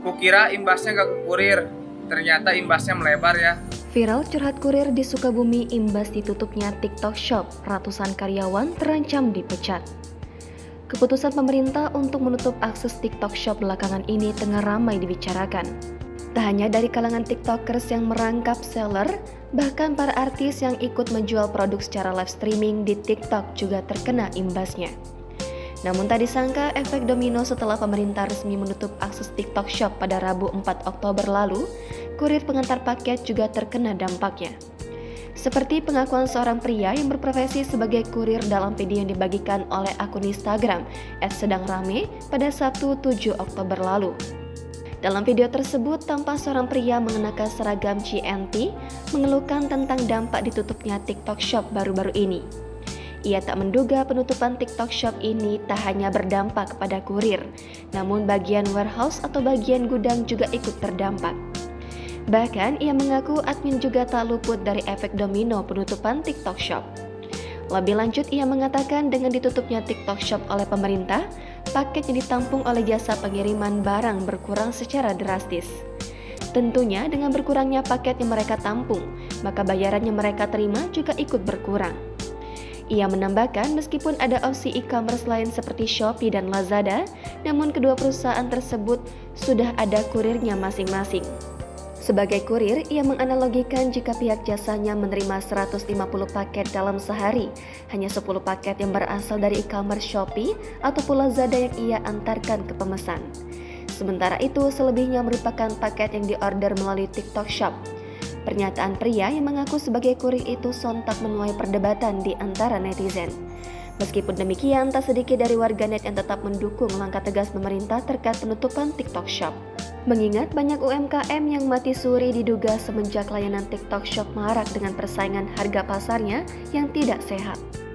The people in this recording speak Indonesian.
Kukira imbasnya gak ke kurir, ternyata imbasnya melebar ya. Viral curhat kurir di Sukabumi imbas ditutupnya TikTok Shop, ratusan karyawan terancam dipecat. Keputusan pemerintah untuk menutup akses TikTok Shop belakangan ini tengah ramai dibicarakan. Tak hanya dari kalangan TikTokers yang merangkap seller, bahkan para artis yang ikut menjual produk secara live streaming di TikTok juga terkena imbasnya. Namun tak disangka efek domino setelah pemerintah resmi menutup akses TikTok Shop pada Rabu 4 Oktober lalu, kurir pengantar paket juga terkena dampaknya. Seperti pengakuan seorang pria yang berprofesi sebagai kurir dalam video yang dibagikan oleh akun Instagram @sedangrame pada Sabtu 7 Oktober lalu. Dalam video tersebut, tampak seorang pria mengenakan seragam CNT mengeluhkan tentang dampak ditutupnya TikTok Shop baru-baru ini. Ia tak menduga penutupan TikTok Shop ini tak hanya berdampak kepada kurir, namun bagian warehouse atau bagian gudang juga ikut terdampak. Bahkan ia mengaku admin juga tak luput dari efek domino penutupan TikTok Shop. Lebih lanjut, ia mengatakan dengan ditutupnya TikTok Shop oleh pemerintah, paket yang ditampung oleh jasa pengiriman barang berkurang secara drastis. Tentunya dengan berkurangnya paket yang mereka tampung, maka bayaran yang mereka terima juga ikut berkurang. Ia menambahkan meskipun ada opsi e-commerce lain seperti Shopee dan Lazada, namun kedua perusahaan tersebut sudah ada kurirnya masing-masing. Sebagai kurir, ia menganalogikan jika pihak jasanya menerima 150 paket dalam sehari, hanya 10 paket yang berasal dari e-commerce Shopee ataupun Lazada yang ia antarkan ke pemesan. Sementara itu, selebihnya merupakan paket yang diorder melalui TikTok Shop. Pernyataan pria yang mengaku sebagai kurir itu sontak menuai perdebatan di antara netizen. Meskipun demikian, tak sedikit dari warganet yang tetap mendukung langkah tegas pemerintah terkait penutupan TikTok Shop. Mengingat banyak UMKM yang mati suri diduga semenjak layanan TikTok Shop marak dengan persaingan harga pasarnya yang tidak sehat.